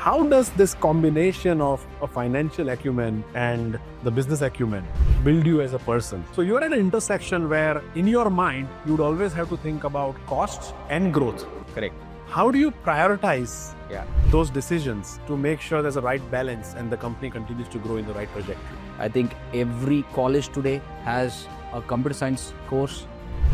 How does this combination of a financial acumen and the business acumen build you as a person? So you're at an intersection where in your mind, you'd always have to think about cost and growth. Correct. How do you prioritize Yeah. those decisions to make sure there's a right balance and the company continues to grow in the right trajectory? I think every college today has a computer science course.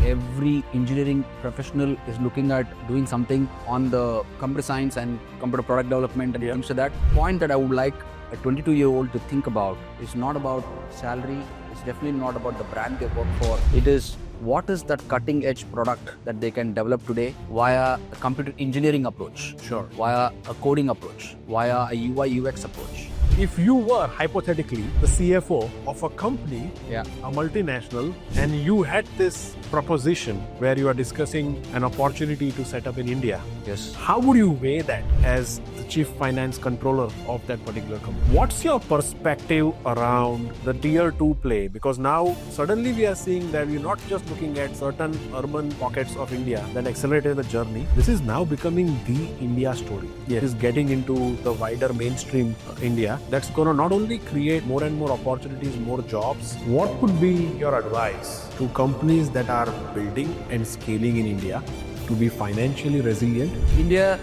Every engineering professional is looking at doing something on the computer science and computer product development and things like that. Point that I would like a 22-year-old to think about is not about salary. It's definitely not about the brand they work for. It is what is that cutting edge product that they can develop today via a computer engineering approach, Sure. via a coding approach, via a UI UX approach. If you were hypothetically the CFO of a company, Yeah. a multinational, and you had this proposition where you are discussing an opportunity to set up in India, Yes. how would you weigh that as the chief finance controller of that particular company? What's your perspective around the tier 2 play? Because now suddenly we are seeing that we're not just looking at certain urban pockets of India that accelerated the journey. This is now becoming the India story. Yes. It is getting into the wider mainstream India. That's going to not only create more and more opportunities, more jobs. What would be your advice to companies that are building and scaling in India to be financially resilient? India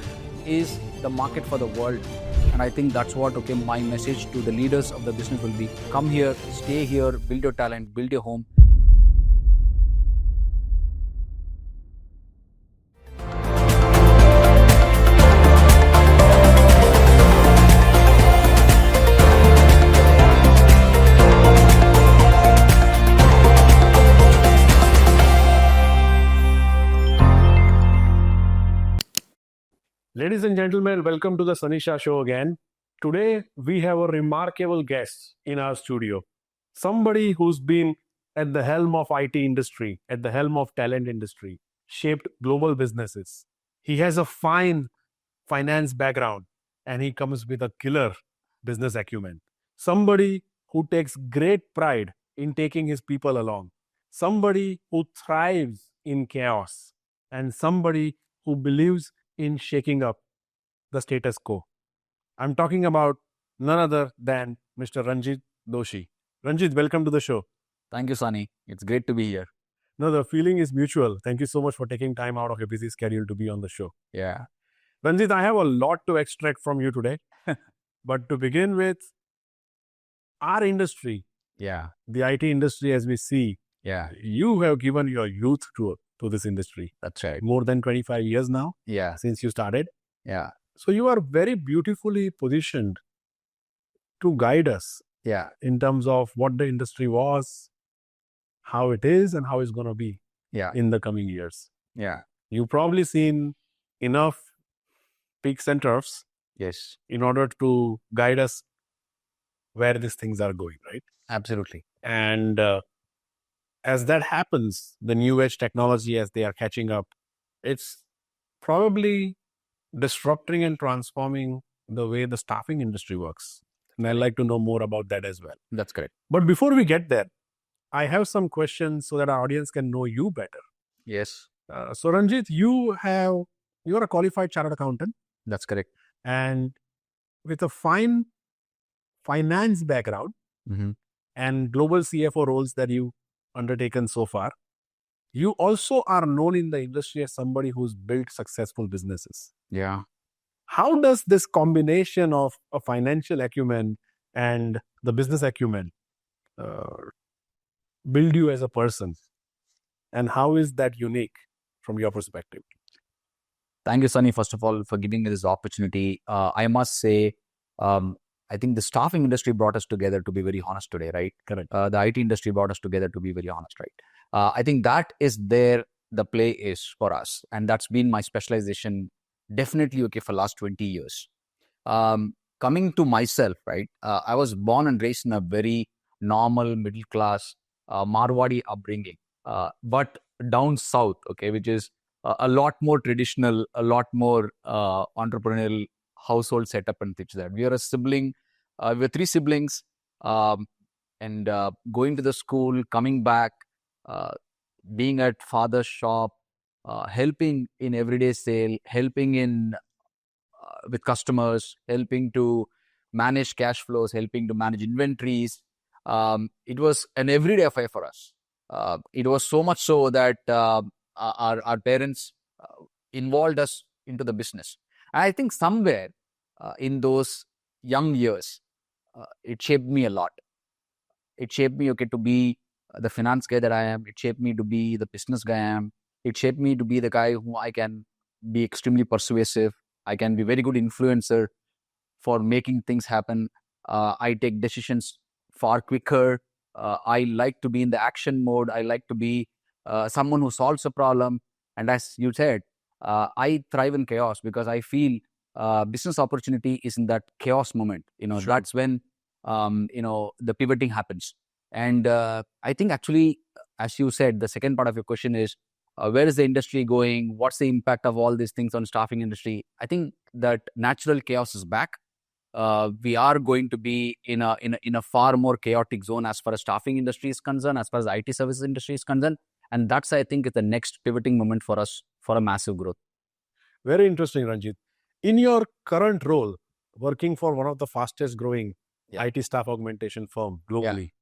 is the market for the world, and I think that's what my message to the leaders of the business will be: come here, stay here, build your talent, build your home. Ladies and gentlemen, welcome to the 𝗍𝗏 show again. Today, we have a remarkable guest in our studio. Somebody who's been at the helm of IT industry, at the helm of talent industry, shaped global businesses. He has a fine finance background and he comes with a killer business acumen. Somebody who takes great pride in taking his people along. Somebody who thrives in chaos and somebody who believes in shaking up the status quo. I'm talking about none other than Mr. Ranjit Doshi. Ranjit, welcome to the show. Thank you, Sunny. It's great to be here. No, the feeling is mutual. Thank you so much for taking time out of your busy schedule to be on the show. Yeah. Ranjit, I have a lot to extract from you today. But to begin with, our industry, Yeah. the IT industry as we see, Yeah. you have given your youth to this industry. That's right. More than 25 years now Yeah. since you started. Yeah. So you are very beautifully positioned to guide us Yeah. in terms of what the industry was, how it is, and how it's going to be Yeah. in the coming years. Yeah. You've probably seen enough peaks and troughs Yes. in order to guide us where these things are going, right? Absolutely. And as that happens, the new age technology, as they are catching up, it's probably disrupting and transforming the way the staffing industry works. And I'd like to know more about that as well. That's correct. But before we get there, I have some questions so that our audience can know you better. Yes. So Ranjit, you're a qualified chartered accountant That's correct. and with a fine finance background Mm-hmm. and global CFO roles that you've undertaken so far. You also are known in the industry as somebody who's built successful businesses. Yeah. How does this combination of a financial acumen and the business acumen build you as a person? And how is that unique from your perspective? Thank you, Sunny, first of all, for giving me this opportunity. I must say, I think the staffing industry brought us together, to be very honest today, right? Correct. The IT industry brought us together, to be very honest, right? I think that is there the play is for us. And that's been my specialization definitely for last 20 years. Coming to myself, right? I was born and raised in a very normal, middle class, Marwadi upbringing, but down south, which is a lot more traditional, a lot more entrepreneurial household setup and things like that. We are a sibling, we're 3 siblings, and going to the school, coming back, being at father's shop, helping in everyday sale, helping in with customers, helping to manage cash flows, helping to manage inventories. It was an everyday affair for us. It was so much so that our parents involved us into the business. And I think somewhere in those young years, it shaped me a lot. It shaped me, to be the finance guy that I am. It shaped me to be the business guy I am. It shaped me to be the guy who I can be extremely persuasive. I can be very good influencer for making things happen. I take decisions far quicker. I like to be in the action mode. I like to be someone who solves a problem. And as you said, I thrive in chaos because I feel business opportunity is in that chaos moment. Sure. That's when the pivoting happens. And I think actually, as you said, the second part of your question is where is the industry going? What's the impact of all these things on staffing industry? I think that natural chaos is back. We are going to be in a far more chaotic zone as far as staffing industry is concerned, as far as IT services industry is concerned. And that's, I think, is the next pivoting moment for us for a massive growth. Very interesting, Ranjit. In your current role, working for one of the fastest growing IT staff augmentation firm globally,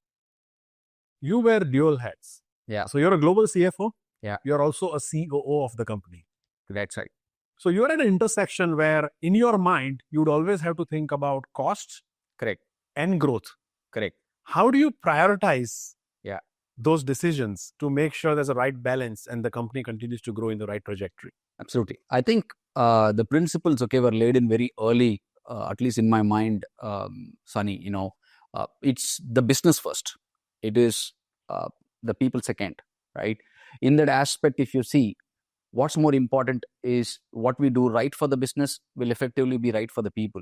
you wear dual hats. Yeah. So you're a global CFO. Yeah. You're also a COO of the company. That's right. So you're at an intersection where in your mind, you'd always have to think about costs. Correct. And growth. Correct. How do you prioritize those decisions to make sure there's a right balance and the company continues to grow in the right trajectory? Absolutely. I think the principles, were laid in very early, at least in my mind, Sunny, it's the business first. It is the people second, right? In that aspect, if you see, what's more important is what we do right for the business will effectively be right for the people,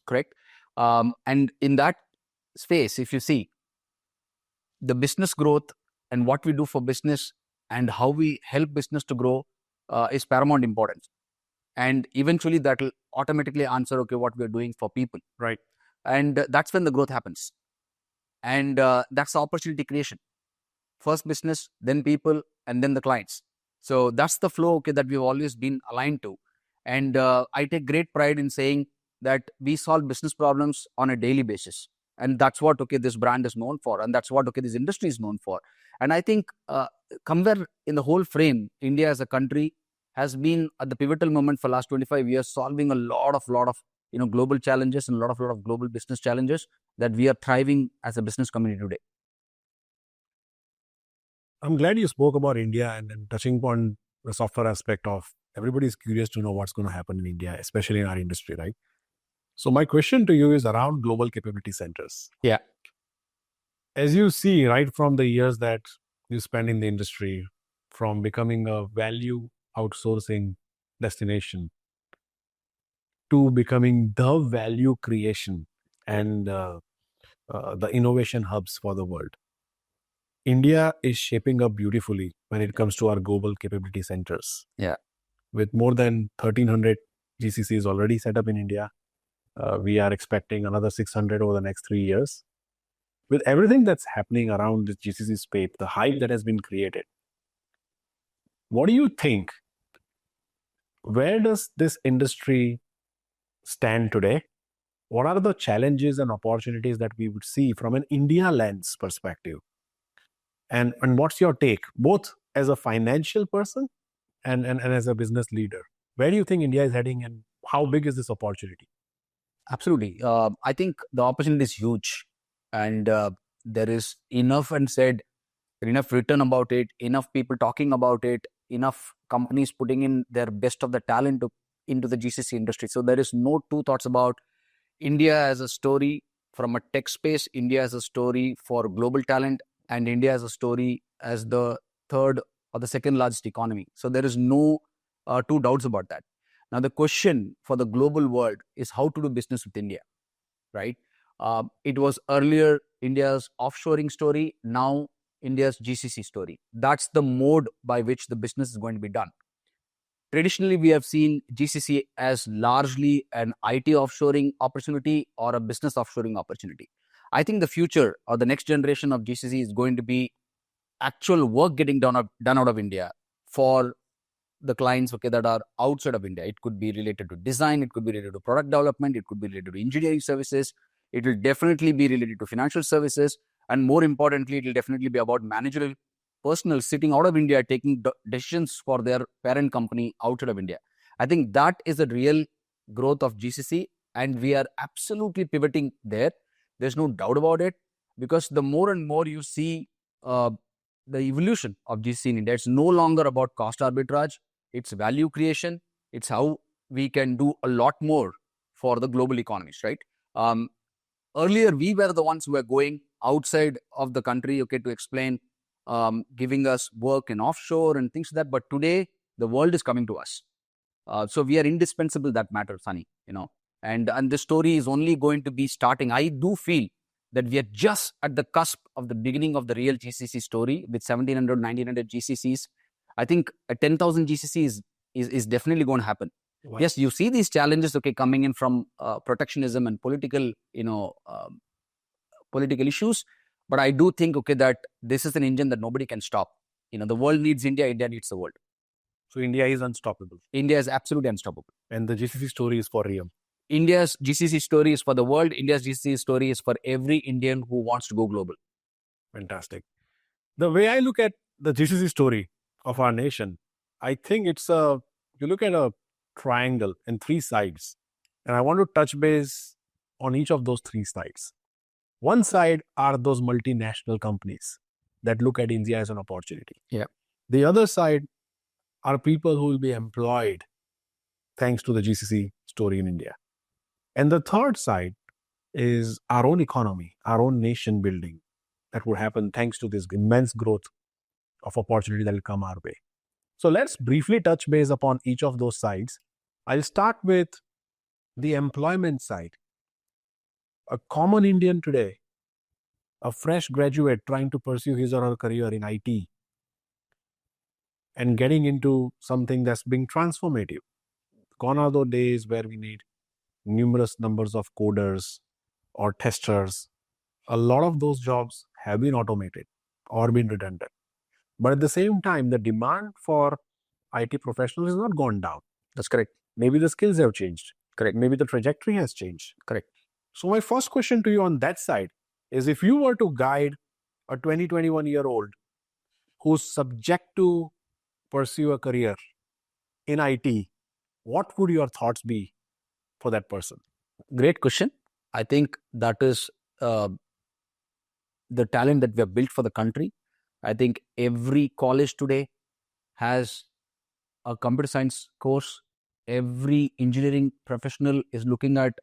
correct? And in that space, if you see, the business growth and what we do for business and how we help business to grow is paramount importance. And eventually that will automatically answer, what we are doing for people. Right. And that's when the growth happens. And that's the opportunity creation. First business, then people, and then the clients. So that's the flow, that we've always been aligned to. And I take great pride in saying that we solve business problems on a daily basis. And that's what, this brand is known for. And that's what, this industry is known for. And I think somewhere in the whole frame, India as a country has been at the pivotal moment for the last 25 years, solving a lot of global challenges and a lot of global business challenges that we are thriving as a business community today. I'm glad you spoke about India and touching upon the software aspect of everybody's curious to know what's going to happen in India, especially in our industry, right? So my question to you is around global capability centers. Yeah. As you see, right from the years that you spend in the industry, from becoming a value outsourcing destination to becoming the value creation and the innovation hubs for the world, India is shaping up beautifully when it comes to our global capability centers. Yeah. With more than 1,300 GCCs already set up in India, we are expecting another 600 over the next 3 years. With everything that's happening around the GCC space, the hype that has been created, what do you think? Where does this industry stand today? What are the challenges and opportunities that we would see from an India lens perspective? And what's your take, both as a financial person and as a business leader? Where do you think India is heading and how big is this opportunity? Absolutely. I think the opportunity is huge, and there is enough said, enough written about it, enough people talking about it, enough companies putting in their best of the talent into the GCC industry. So there is no two thoughts about India as a story from a tech space, India as a story for global talent, and India as a story as the third or the second largest economy. So there is no two doubts about that. Now, the question for the global world is how to do business with India, right? It was earlier India's offshoring story, now India's GCC story. That's the mode by which the business is going to be done. Traditionally, we have seen GCC as largely an IT offshoring opportunity or a business offshoring opportunity. I think the future or the next generation of GCC is going to be actual work getting done out of India for the clients, okay, that are outside of India. It could be related to design, it could be related to product development, it could be related to engineering services, it will definitely be related to financial services, and more importantly, it will definitely be about managerial personnel sitting out of India, taking decisions for their parent company outside of India. I think that is the real growth of GCC, and we are absolutely pivoting there. There's no doubt about it, because the more and more you see the evolution of GCC in India, it's no longer about cost arbitrage, it's value creation, it's how we can do a lot more for the global economies, right? Earlier, we were the ones who were going outside of the country, okay, to explain, giving us work in offshore and things like that. But today, the world is coming to us. So we are indispensable, that matter, Sunny, and the story is only going to be starting. I do feel that we are just at the cusp of the beginning of the real GCC story with 1,700, 1,900 GCCs. I think a 10,000 GCC is definitely going to happen. Wow. Yes, you see these challenges, okay, coming in from protectionism and political, political issues. But I do think, okay, that this is an engine that nobody can stop. The world needs India, India needs the world. So India is unstoppable. India is absolutely unstoppable. And the GCC story is for real. India's GCC story is for the world. India's GCC story is for every Indian who wants to go global. Fantastic. The way I look at the GCC story of our nation, I think it's you look at a triangle and three sides. And I want to touch base on each of those three sides. One side are those multinational companies that look at India as an opportunity. Yeah. The other side are people who will be employed thanks to the GCC story in India. And the third side is our own economy, our own nation building that would happen thanks to this immense growth of opportunity that will come our way. So let's briefly touch base upon each of those sides. I'll start with the employment side. A common Indian today, a fresh graduate trying to pursue his or her career in IT and getting into something that's being transformative. Gone are those days where we need numerous numbers of coders or testers. A lot of those jobs have been automated or been redundant. But at the same time, the demand for IT professionals has not gone down. That's correct. Maybe the skills have changed. Correct. Maybe the trajectory has changed. Correct. So my first question to you on that side is, if you were to guide a 20, 21-year-old who's subject to pursue a career in IT, what would your thoughts be for that person? Great question. I think that is the talent that we have built for the country. I think every college today has a computer science course. Every engineering professional is looking at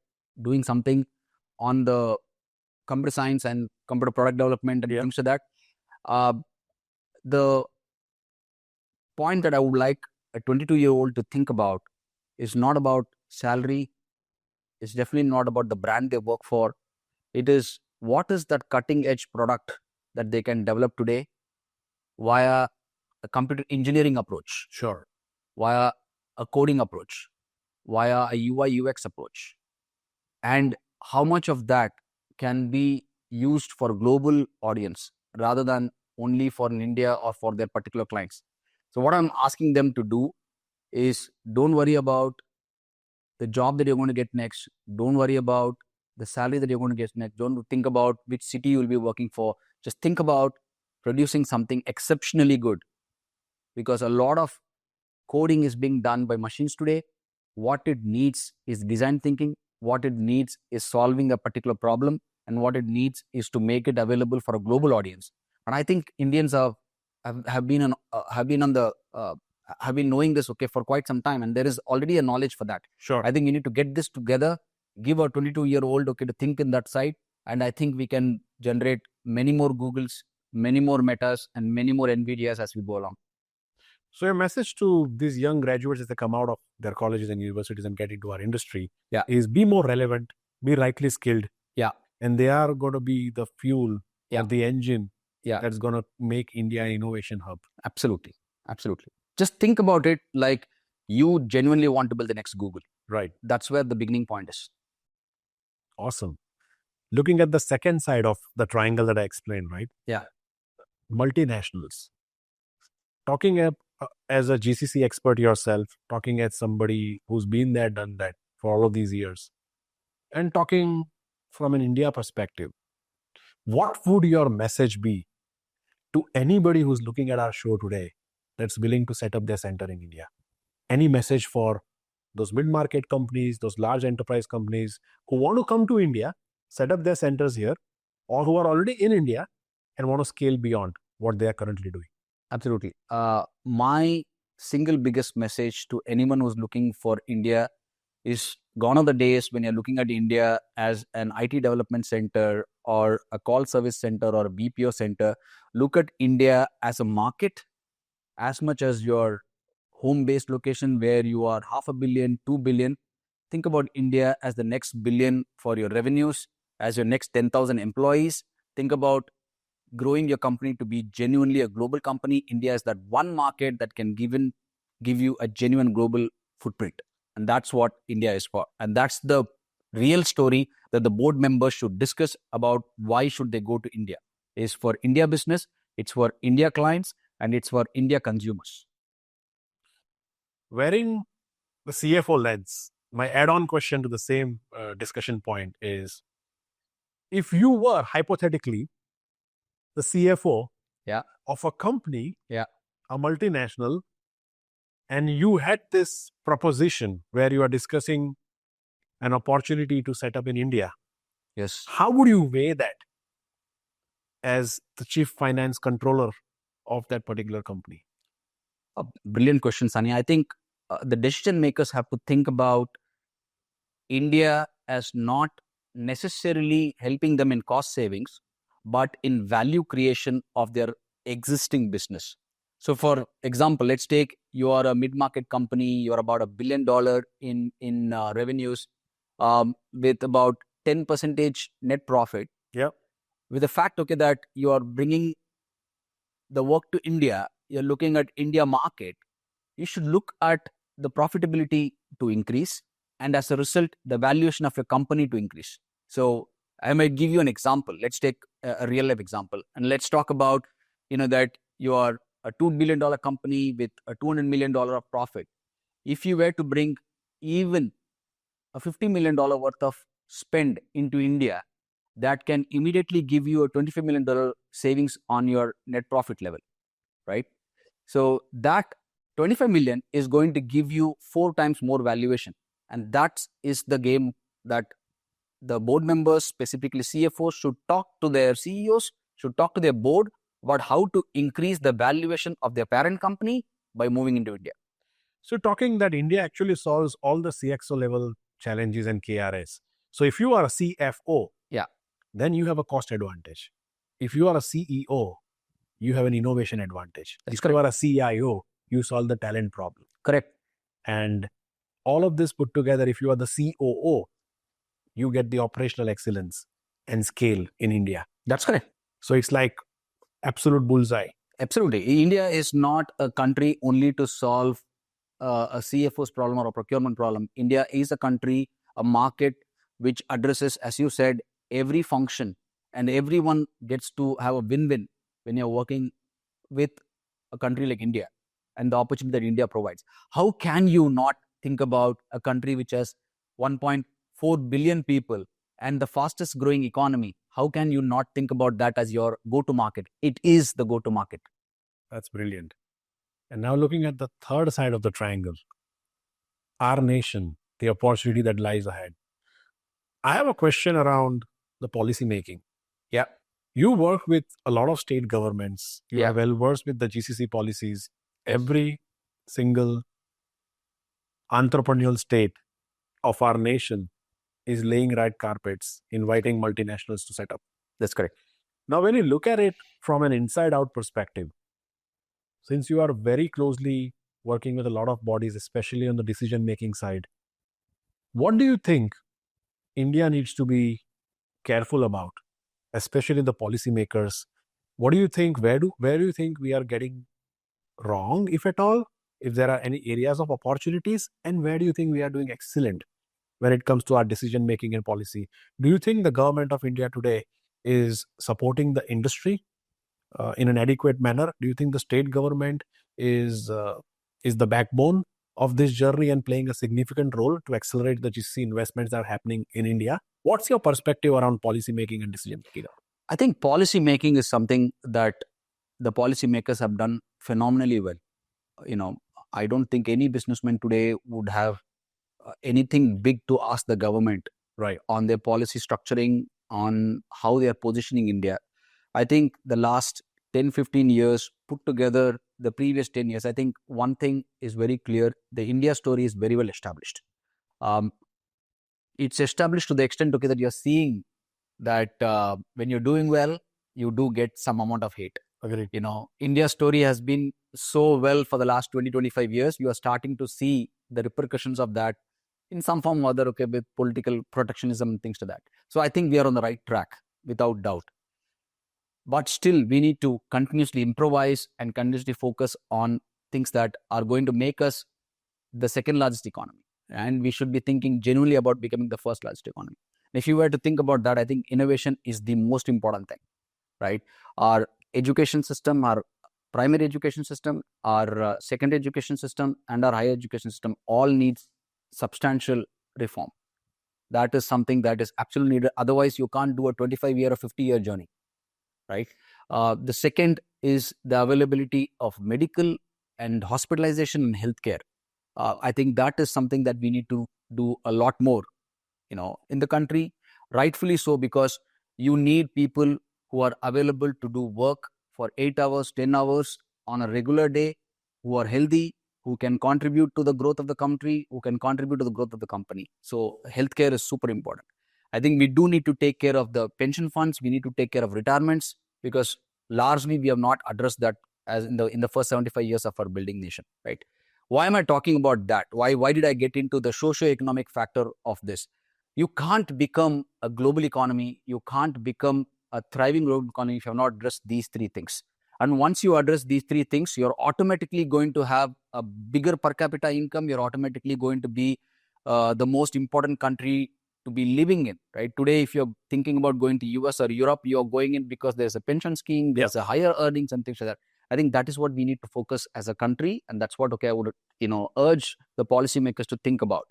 doing something on the computer science and computer product development and things like that. The point that I would like a 22-year-old to think about is not about salary. It's definitely not about the brand they work for. It is, what is that cutting edge product that they can develop today via a computer engineering approach. Sure. Via a coding approach, via a UI UX approach. And how much of that can be used for a global audience rather than only for in India or for their particular clients. So what I'm asking them to do is, don't worry about the job that you're going to get next. Don't worry about the salary that you're going to get next. Don't think about which city you'll be working for. Just think about producing something exceptionally good, because a lot of coding is being done by machines today. What it needs is design thinking. What it needs is solving a particular problem, and what it needs is to make it available for a global audience. And I think Indians have been knowing this, okay, for quite some time, and there is already a knowledge for that. Sure. I think we need to get this together, give a 22-year-old, okay, to think in that side, and I think we can generate many more Googles, many more Metas, and many more NVIDIAs as we go along. So your message to these young graduates as they come out of their colleges and universities and get into our industry is, be more relevant, be rightly skilled. Yeah. And they are going to be the fuel or the engine that's going to make India an innovation hub. Absolutely. Absolutely. Just think about it like you genuinely want to build the next Google. Right. That's where the beginning point is. Awesome. Looking at the second side of the triangle that I explained, right? Yeah. Multinationals. Talking as a GCC expert yourself, talking as somebody who's been there, done that for all of these years, and talking from an India perspective, what would your message be to anybody who's looking at our show today that's willing to set up their center in India? Any message for those mid-market companies, those large enterprise companies who want to come to India, set up their centers here, or who are already in India and want to scale beyond what they are currently doing? Absolutely. My single biggest message to anyone who's looking for India is gone are the days when you're looking at India as an IT development center or a call service center or a BPO center. Look at India as a market as much as your home-based location where you are 500 million, 2 billion. Think about India as the next billion for your revenues, as your next 10,000 employees. Think about growing your company to be genuinely a global company. India is that one market that can give you a genuine global footprint. And that's what India is for. And that's the real story that the board members should discuss about why should they go to India. It's for India business, it's for India clients, and it's for India consumers. Wearing the CFO lens, my add-on question to the same discussion point is, if you were hypothetically the CFO of a company, a multinational, and you had this proposition where you are discussing an opportunity to set up in India, yes, how would you weigh that as the chief finance controller of that particular company? A brilliant question, Sunny. I think the decision makers have to think about India as not necessarily helping them in cost savings, but in value creation of their existing business. So for example, let's take you are a mid-market company, you're about $1 billion in revenues with about 10% net profit. With the fact, that you are bringing the work to India, you're looking at India market, you should look at the profitability to increase, and as a result, the valuation of your company to increase. So I might give you an example. Let's take a real life example, and let's talk about, that you are a $2 billion company with a $200 million of profit. If you were to bring even a $50 million worth of spend into India, that can immediately give you a $25 million savings on your net profit level, right? So that 25 million is going to give you 4 times more valuation. And that is the game that the board members, specifically CFOs, should talk to their CEOs, should talk to their board about how to increase the valuation of their parent company by moving into India. So talking that India actually solves all the CXO level challenges and KRS. So if you are a CFO, then you have a cost advantage. If you are a CEO, you have an innovation advantage. If you are a CIO, you solve the talent problem. Correct. And all of this put together, if you are the COO, you get the operational excellence and scale in India. That's correct. So it's like absolute bullseye. Absolutely. India is not a country only to solve a CFO's problem or a procurement problem. India is a country, a market which addresses, as you said, every function, and everyone gets to have a win-win when you're working with a country like India and the opportunity that India provides. How can you not think about a country which has 1.4 billion people and the fastest growing economy? How can you not think about that as your go-to market? It is the go-to market. That's brilliant. And now looking at the third side of the triangle, our nation, the opportunity that lies ahead. I have a question around the policy making. You work with a lot of state governments. You are well versed with the GCC policies. Every single entrepreneurial state of our nation is laying red carpets, inviting multinationals to set up. That's correct. Now, when you look at it from an inside-out perspective, since you are very closely working with a lot of bodies, especially on the decision-making side, what do you think India needs to be careful about, especially the policymakers? What do you think? Where do you think we are getting wrong, if at all? If there are any areas of opportunities, and where do you think we are doing excellent when it comes to our decision making and policy? Do you think the government of India today is supporting the industry in an adequate manner? Do you think the state government is the backbone of this journey and playing a significant role to accelerate the GCC investments that are happening in India? What's your perspective around policy making and decision making? I think policy making is something that the policymakers have done phenomenally well. I don't think any businessman today would have anything big to ask the government on their policy structuring, on how they are positioning India. I think the last 10, 15 years put together, the previous 10 years, I think one thing is very clear. The India story is very well established. It's established to the extent that you're seeing that when you're doing well, you do get some amount of hate. Agreed. India's story has been so well for the last 20, 25 years. You are starting to see the repercussions of that in some form or other, with political protectionism and things to that. So I think we are on the right track, without doubt. But still, we need to continuously improvise and continuously focus on things that are going to make us the second largest economy. And we should be thinking genuinely about becoming the first largest economy. If you were to think about that, I think innovation is the most important thing, right? Our education system, our primary education system, our secondary education system, and our higher education system all needs substantial reform. That is something that is absolutely needed. Otherwise, you can't do a 25-year or 50-year journey, right? The second is the availability of medical and hospitalization and healthcare. I think that is something that we need to do a lot more, in the country, rightfully so, because you need people who are available to do work for 8 hours, 10 hours on a regular day, who are healthy, who can contribute to the growth of the country, who can contribute to the growth of the company. So healthcare is super important. I think we do need to take care of the pension funds. We need to take care of retirements, because largely we have not addressed that as in the first 75 years of our building nation, right? Why am I talking about that? Why did I get into the socio-economic factor of this? You can't become a global economy. You can't become a thriving global economy if you have not addressed these three things. And once you address these three things, you're automatically going to have a bigger per capita income. You're automatically going to be the most important country to be living in, right? Today, if you're thinking about going to US or Europe, you're going in because there's a pension scheme, there's a higher earnings and things like that. I think that is what we need to focus as a country. And that's what, I would, urge the policymakers to think about.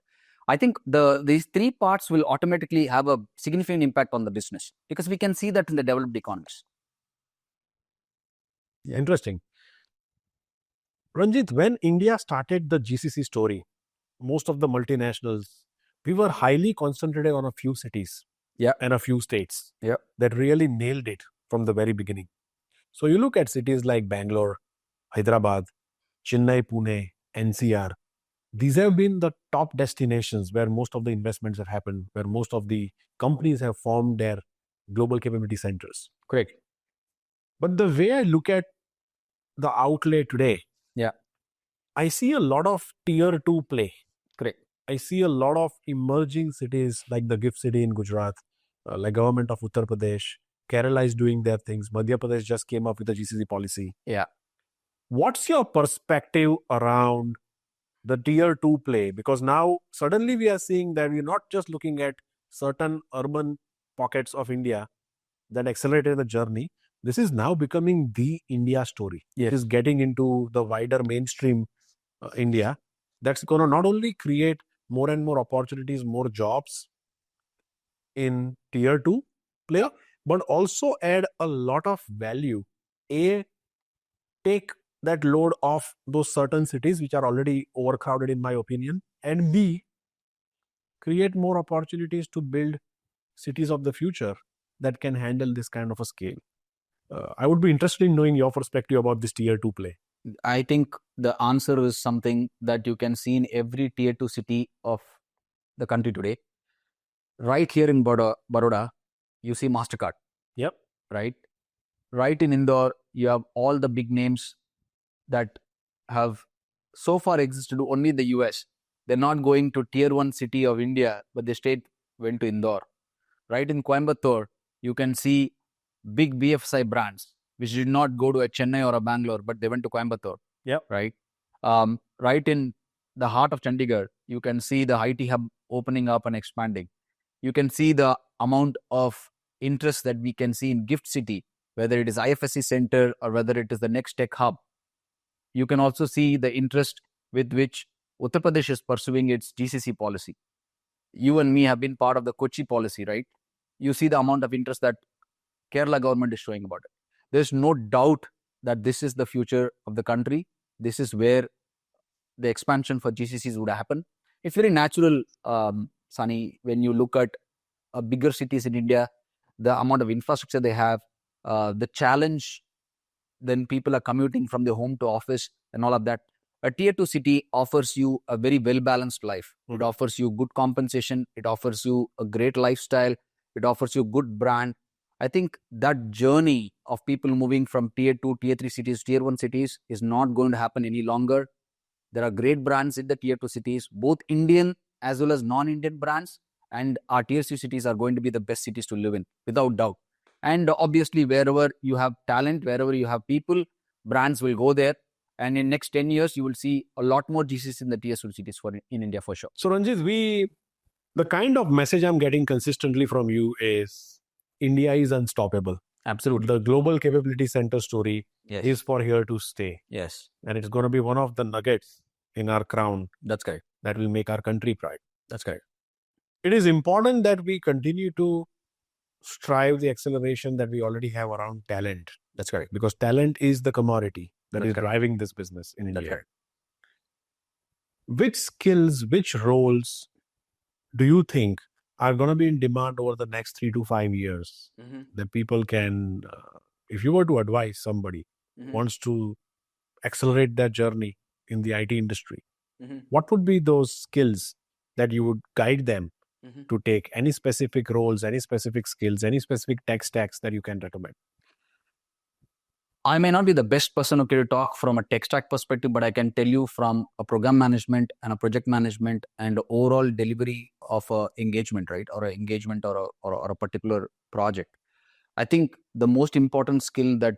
I think these three parts will automatically have a significant impact on the business, because we can see that in the developed economies. Interesting. Ranjit, when India started the GCC story, most of the multinationals, we were highly concentrated on a few cities and a few states that really nailed it from the very beginning. So you look at cities like Bangalore, Hyderabad, Chennai, Pune, NCR. These have been the top destinations where most of the investments have happened, where most of the companies have formed their global capability centers. Correct. But the way I look at the outlay today, I see a lot of tier 2 play. Correct. I see a lot of emerging cities like the GIFT City in Gujarat, like government of Uttar Pradesh. Kerala is doing their things. Madhya Pradesh just came up with a GCC policy. What's your perspective around the tier 2 play? Because now suddenly we are seeing that we're not just looking at certain urban pockets of India that accelerated the journey. This is now becoming the India story. It is getting into the wider mainstream India. That's going to not only create more and more opportunities, more jobs in tier 2 play, but also add a lot of value. A, take that load off those certain cities which are already overcrowded in my opinion, and B, create more opportunities to build cities of the future that can handle this kind of a scale. I would be interested in knowing your perspective about this tier 2 play. I think the answer is something that you can see in every tier 2 city of the country today. Right here in Baroda, you see MasterCard. Right in Indore, you have all the big names that have so far existed only in the US. They're not going to tier 1 city of India, but they went to Indore. Right in Coimbatore, you can see big BFSI brands which did not go to a Chennai or a Bangalore, but they went to Coimbatore. Right. Right in the heart of Chandigarh, you can see the IT hub opening up and expanding. You can see the amount of interest that we can see in GIFT City, whether it is IFSC Center or whether it is the next tech hub, you can also see the interest with which Uttar Pradesh is pursuing its GCC policy. You and me have been part of the Kochi policy, right? You see the amount of interest that Kerala government is showing about it. There's no doubt that this is the future of the country. This is where the expansion for GCCs would happen. It's very natural, Sunny, when you look at bigger cities in India, the amount of infrastructure they have, the challenge, then people are commuting from their home to office and all of that. A tier 2 city offers you a very well-balanced life. It offers you good compensation. It offers you a great lifestyle. It offers you good brand. I think that journey of people moving from tier 2, tier 3 cities, tier 1 cities is not going to happen any longer. There are great brands in the tier 2 cities, both Indian as well as non-Indian brands. And our tier 3 cities are going to be the best cities to live in, without doubt. And obviously, wherever you have talent, wherever you have people, brands will go there. And in next 10 years, you will see a lot more GCCs in the tier 2 cities in India for sure. So Ranjit, the kind of message I'm getting consistently from you is India is unstoppable. Absolutely. The global capability center story is for here to stay. Yes. And it's going to be one of the nuggets in our crown. That's correct. That will make our country proud. That's correct. It is important that we continue to strive the acceleration that we already have around talent. That's correct. Because talent is the commodity that That's is correct. driving this business in India. That's correct. Which skills, which roles do you think are going to be in demand over the next 3 to 5 years that people can, if you were to advise somebody wants to accelerate their journey in the IT industry, what would be those skills that you would guide them to take? Any specific roles, any specific skills, any specific tech stacks that you can recommend? I may not be the best person to talk from a tech stack perspective, but I can tell you from a program management and a project management and overall delivery of a engagement, right? Or an engagement or a particular project. I think the most important skill that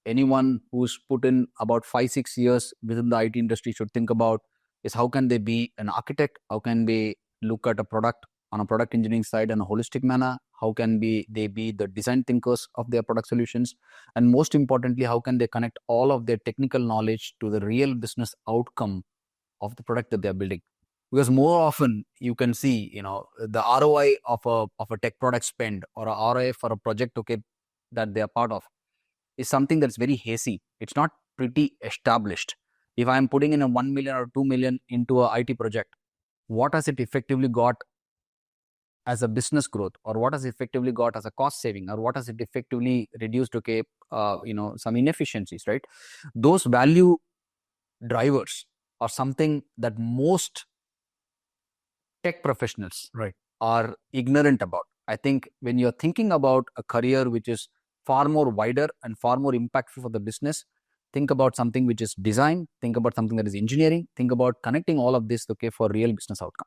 anyone who's put in about 5-6 years within the IT industry should think about is how can they be an architect? How can they look at a product on a product engineering side in a holistic manner? How can they be the design thinkers of their product solutions? And most importantly, how can they connect all of their technical knowledge to the real business outcome of the product that they're building? Because more often you can see, the ROI of a tech product spend or a ROI for a project that they are part of is something that's very hazy. It's not pretty established. If I'm putting in a 1 million or 2 million into a IT project, what has it effectively got as a business growth, or what has it effectively got as a cost saving, or what has it effectively reduced some inefficiencies, right? Those value drivers are something that most tech professionals are ignorant about. I think when you're thinking about a career which is far more wider and far more impactful for the business, think about something which is design, think about something that is engineering, think about connecting all of this for real business outcome.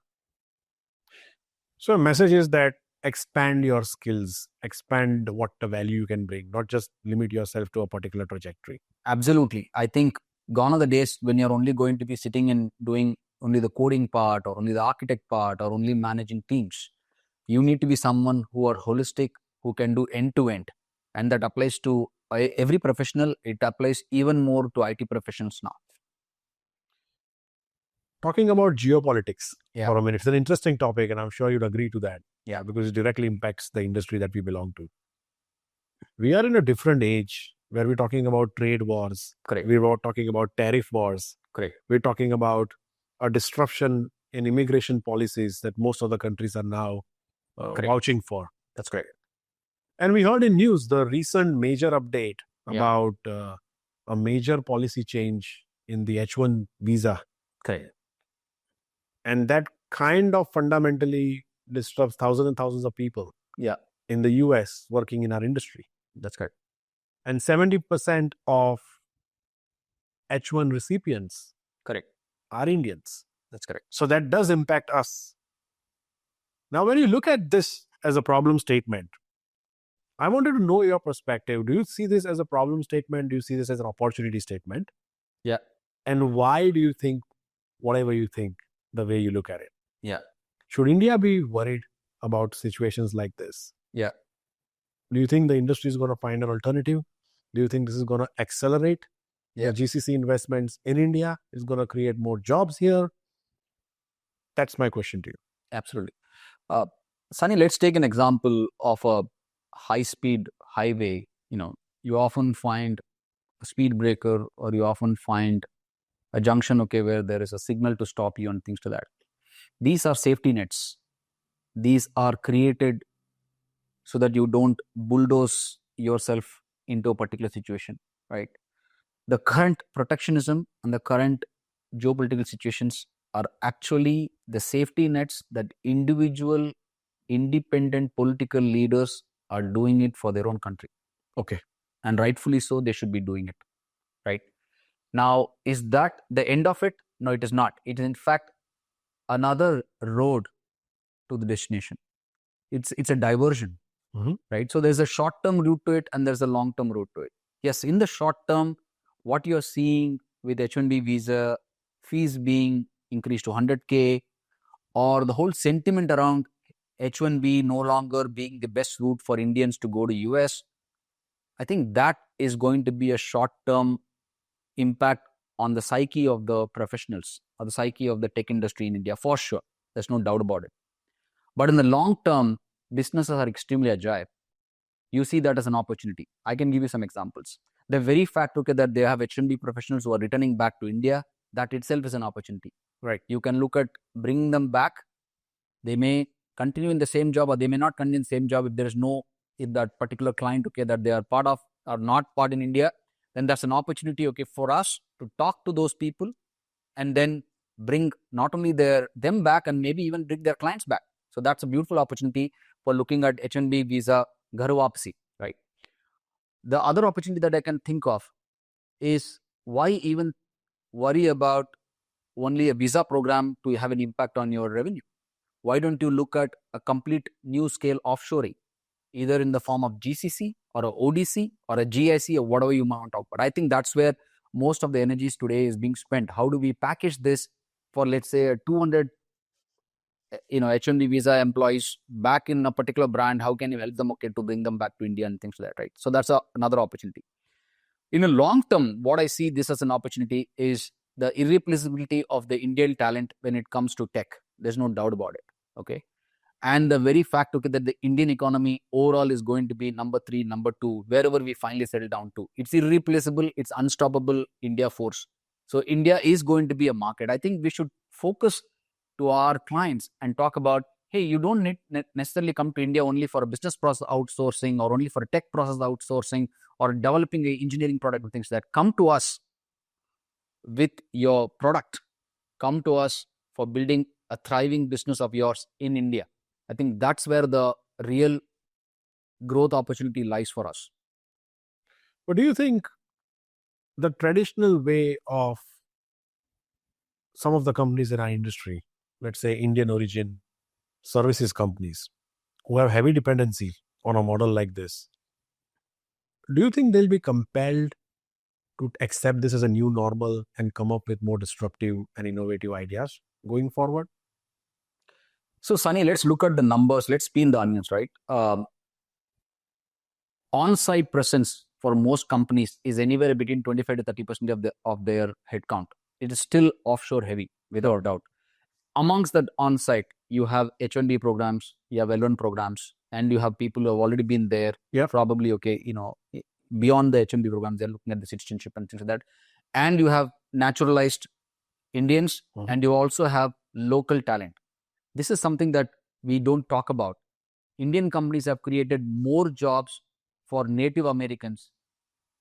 So a message is that expand your skills, expand what the value you can bring, not just limit yourself to a particular trajectory. Absolutely. I think gone are the days when you're only going to be sitting and doing only the coding part or only the architect part or only managing teams. You need to be someone who are holistic, who can do end-to-end. And that applies to every professional. It applies even more to IT professionals now. Talking about geopolitics for a minute, it's an interesting topic and I'm sure you'd agree to that. Yeah, because it directly impacts the industry that we belong to. We are in a different age where we're talking about trade wars. Correct. We're talking about tariff wars. Correct. We're talking about a disruption in immigration policies that most of the countries are now vouching for. That's correct. And we heard in news the recent major update about a major policy change in the H1 visa. Correct. And that kind of fundamentally disrupts thousands and thousands of people in the US working in our industry. That's correct. And 70% of H1 recipients are Indians. That's correct. So that does impact us. Now, when you look at this as a problem statement, I wanted to know your perspective. Do you see this as a problem statement? Do you see this as an opportunity statement? Yeah. And why do you think whatever you think, the way you look at it? Yeah. Should India be worried about situations like this? Yeah. Do you think the industry is going to find an alternative? Do you think this is going to accelerate the GCC investments in India? Is going to create more jobs here? That's my question to you. Absolutely. Sunny, let's take an example of a high-speed highway. You often find a speed breaker, or you often find a junction, where there is a signal to stop you and things to that. These are safety nets. These are created so that you don't bulldoze yourself into a particular situation, right? The current protectionism and the current geopolitical situations are actually the safety nets that individual, independent political leaders are doing it for their own country. Okay. And rightfully so, they should be doing it, right? Now, is that the end of it? No, it is not. It is in fact another road to the destination. It's a diversion, right? So there's a short-term route to it and there's a long-term route to it. Yes, in the short term, what you're seeing with H-1B visa, fees being increased to 100K, or the whole sentiment around H-1B no longer being the best route for Indians to go to US, I think that is going to be a short-term impact on the psyche of the professionals or the psyche of the tech industry in India, for sure. There's no doubt about it. But in the long term, businesses are extremely agile. You see that as an opportunity. I can give you some examples. The very fact that they have H-1B professionals who are returning back to India, that itself is an opportunity. Right. You can look at bringing them back. They may continue in the same job, or they may not continue in the same job if that particular client that they are part of are not part in India. Then that's an opportunity for us to talk to those people and then bring not only them back and maybe even bring their clients back. So that's a beautiful opportunity for looking at H-1B visa 𝗧𝗵𝗶, right? The other opportunity that I can think of is, why even worry about only a visa program to have an impact on your revenue? Why don't you look at a complete new scale offshoring, either in the form of GCC or a ODC or a GIC or whatever you want to talk about? I think that's where most of the energies today is being spent. How do we package this for, let's say, 200 H-1B visa employees back in a particular brand? How can you help them to bring them back to India and things like that, right? So that's another opportunity. In the long term, what I see this as an opportunity is the irreplaceability of the Indian talent when it comes to tech. There's no doubt about it, okay? And the very fact that the Indian economy overall is going to be number 3, number 2, wherever we finally settle down to. It's irreplaceable, it's unstoppable India force. So India is going to be a market. I think we should focus to our clients and talk about, hey, you don't need necessarily come to India only for a business process outsourcing or only for a tech process outsourcing or developing an engineering product and things like that. Come to us with your product. Come to us for building a thriving business of yours in India. I think that's where the real growth opportunity lies for us. But do you think the traditional way of some of the companies in our industry, let's say Indian origin services companies, who have heavy dependency on a model like this, do you think they'll be compelled to accept this as a new normal and come up with more disruptive and innovative ideas going forward? So, Sunny, let's look at the numbers. Let's peel the onions, right? On-site presence for most companies is anywhere between 25 to 30% of their headcount. It is still offshore heavy, without doubt. Amongst that on-site, you have H-1B programs, you have L1 programs, and you have people who have already been there. Yeah. Probably, beyond the H-1B programs, they're looking at the citizenship and things like that. And you have naturalized Indians, and you also have local talent. This is something that we don't talk about. Indian companies have created more jobs for Native Americans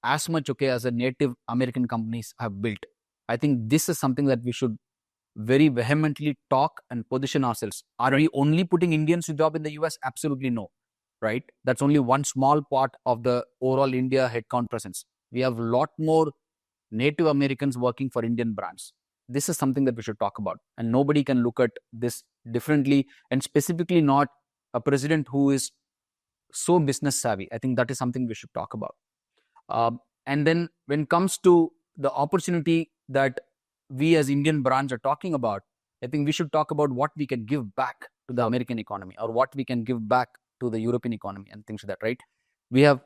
as much as the Native American companies have built. I think this is something that we should very vehemently talk and position ourselves. Are we only putting Indians to job in the US? Absolutely no, right? That's only one small part of the overall India headcount presence. We have a lot more Native Americans working for Indian brands. This is something that we should talk about. And nobody can look at this differently, and specifically not a president who is so business savvy. I think that is something we should talk about. And then when it comes to the opportunity that we as Indian brands are talking about, I think we should talk about what we can give back to the American economy or what we can give back to the European economy and things like that, right? We have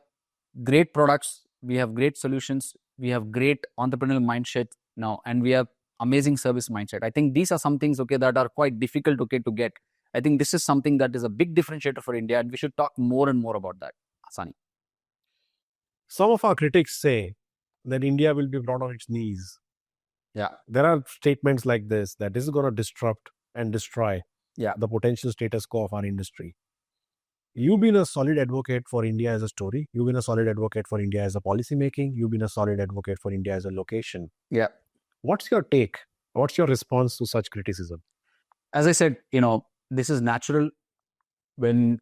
great products, we have great solutions, we have great entrepreneurial mindset now, and we have amazing service mindset. I think these are some things, okay, that are quite difficult, okay, to get. I think this is something that is a big differentiator for India, and we should talk more and more about that, Asani. Some of our critics say that India will be brought on its knees. Yeah. There are statements like this, that this is going to disrupt and destroy the potential status quo of our industry. You've been a solid advocate for India as a story. You've been a solid advocate for India as a policy making. You've been a solid advocate for India as a location. Yeah. What's your take? What's your response to such criticism? As I said, this is natural when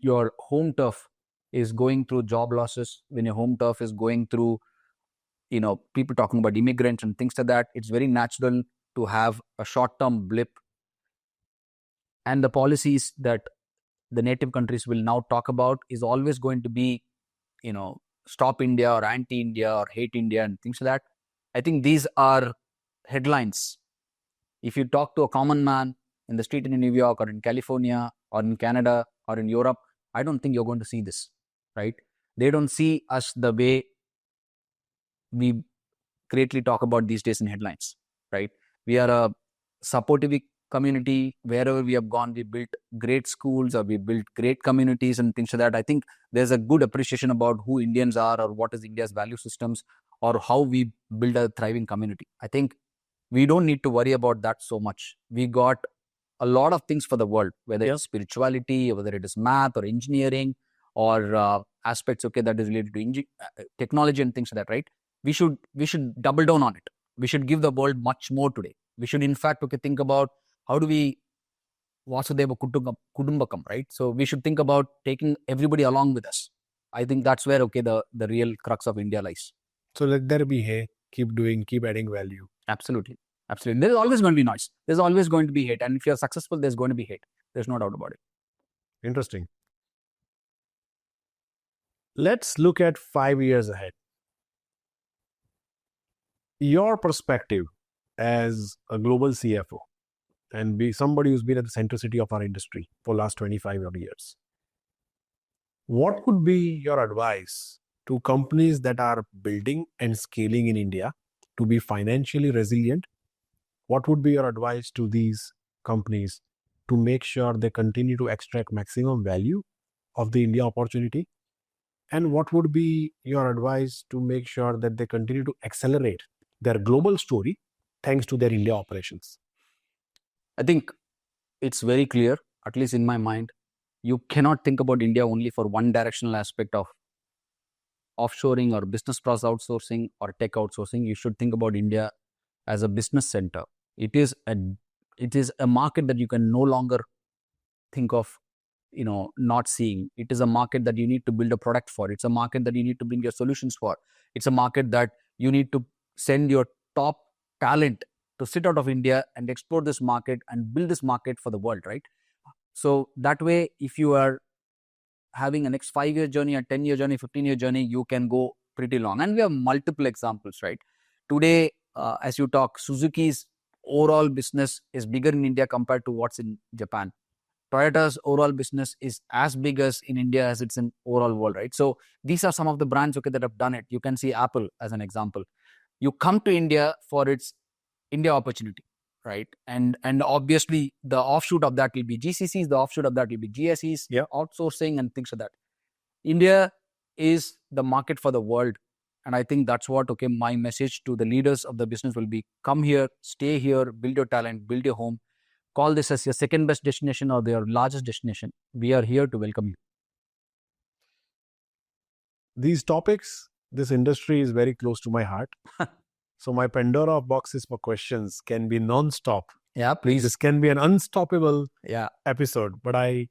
your home turf is going through job losses, when your home turf is going through, people talking about immigrants and things like that. It's very natural to have a short-term blip. And the policies that the native countries will now talk about is always going to be, stop India or anti-India or hate India and things like that. I think these are headlines. If you talk to a common man in the street in New York or in California or in Canada or in Europe, I don't think you're going to see this, right? They don't see us the way we greatly talk about these days in headlines, right? We are a supportive community. Wherever we have gone, we built great schools or we built great communities and things like that. I think there's a good appreciation about who Indians are or what is India's value systems or how we build a thriving community. I think we don't need to worry about that so much. We got a lot of things for the world, whether it's spirituality, or whether it is math or engineering or aspects, okay, that is related to technology and things like that, right? We should double down on it. We should give the world much more today. We should, in fact, okay, think about how do we 𝗧𝗵𝗲 𝗦𝗵𝗵, right? So we should think about taking everybody along with us. I think that's where, okay, the real crux of India lies. So let there be hey, keep doing, keep adding value. Absolutely. Absolutely. There's always going to be noise. There's always going to be hate. And if you're successful, there's going to be hate. There's no doubt about it. Interesting. Let's look at 5 years ahead. Your perspective as a global CFO and be somebody who's been at the centricity of our industry for the last 25 years. What would be your advice to companies that are building and scaling in India to be financially resilient? What would be your advice to these companies to make sure they continue to extract maximum value of the India opportunity? And what would be your advice to make sure that they continue to accelerate their global story thanks to their India operations? I think it's very clear, at least in my mind, you cannot think about India only for one directional aspect of offshoring or business process outsourcing or tech outsourcing. You should think about India as a business center. It is a market that you can no longer think of, not seeing. It is a market that you need to build a product for. It's a market that you need to bring your solutions for. It's a market that you need to send your top talent to sit out of India and explore this market and build this market for the world, right? So that way, if you are having a next 5-year journey, a 10-year journey, 15-year journey, you can go pretty long. And we have multiple examples, right? Today, as you talk, Suzuki's overall business is bigger in India compared to what's in Japan. Toyota's overall business is as big as in India as it's in overall world, right? So these are some of the brands, okay, that have done it. You can see Apple as an example. You come to India for its India opportunity, right? And obviously the offshoot of that will be GCCs, the offshoot of that will be GSEs, outsourcing and things like that. India is the market for the world. And I think that's what, okay, my message to the leaders of the business will be: come here, stay here, build your talent, build your home. Call this as your second best destination or your largest destination. We are here to welcome you. These topics, this industry is very close to my heart. So my Pandora of boxes for questions can be non-stop. Yeah, please. This can be an unstoppable episode, but I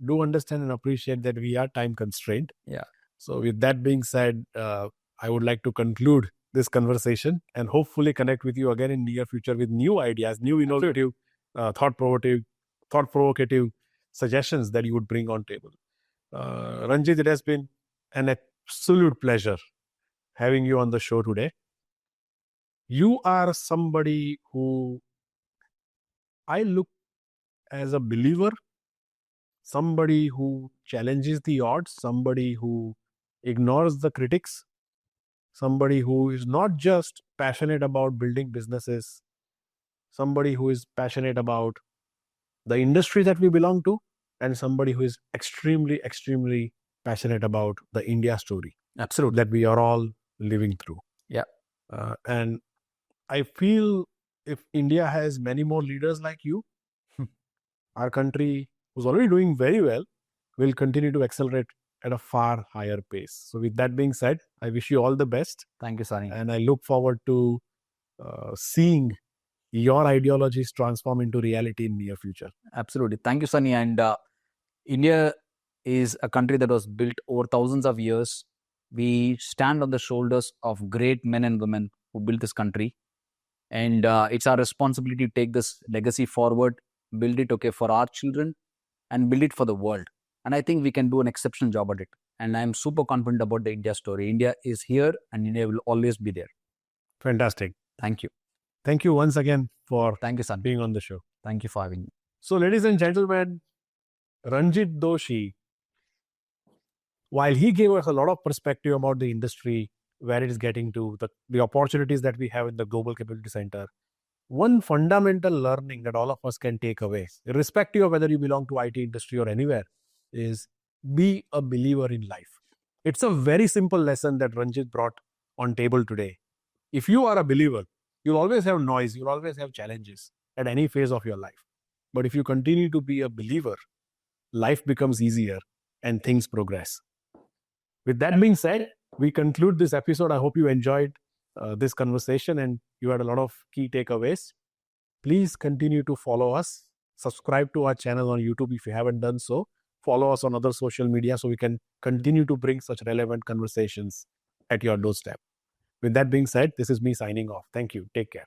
do understand and appreciate that we are time constrained. Yeah. So with that being said, I would like to conclude this conversation and hopefully connect with you again in near future with new ideas, new innovative, thought-provocative suggestions that you would bring on table. Ranjit, it has been an absolute pleasure having you on the show today. You are somebody who I look as a believer, somebody who challenges the odds, somebody who ignores the critics, somebody who is not just passionate about building businesses, somebody who is passionate about the industry that we belong to, and somebody who is extremely, extremely passionate about the India story Absolutely. that we are all living through. Yeah. And I feel if India has many more leaders like you, our country, who's already doing very well, will continue to accelerate at a far higher pace. So with that being said, I wish you all the best. Thank you, Sunny. And I look forward to seeing your ideologies transform into reality in near future. Absolutely. Thank you, Sunny. And India is a country that was built over thousands of years. We stand on the shoulders of great men and women who built this country. And it's our responsibility to take this legacy forward, build it for our children, and build it for the world. And I think we can do an exceptional job at it. And I'm super confident about the India story. India is here and India will always be there. Fantastic. Thank you. Thank you once again for Thank you, Sunny. being on the show. Thank you for having me. So, ladies and gentlemen, Ranjit Doshi, while he gave us a lot of perspective about the industry, where it is getting to, the opportunities that we have in the Global Capability Center, one fundamental learning that all of us can take away, irrespective of whether you belong to IT industry or anywhere, is be a believer in life. It's a very simple lesson that Ranjit brought on table today. If you are a believer, you'll always have noise, you'll always have challenges at any phase of your life. But if you continue to be a believer, life becomes easier and things progress. With that being said, we conclude this episode. I hope you enjoyed this conversation and you had a lot of key takeaways. Please continue to follow us. Subscribe to our channel on YouTube if you haven't done so. Follow us on other social media so we can continue to bring such relevant conversations at your doorstep. With that being said, this is me signing off. Thank you. Take care.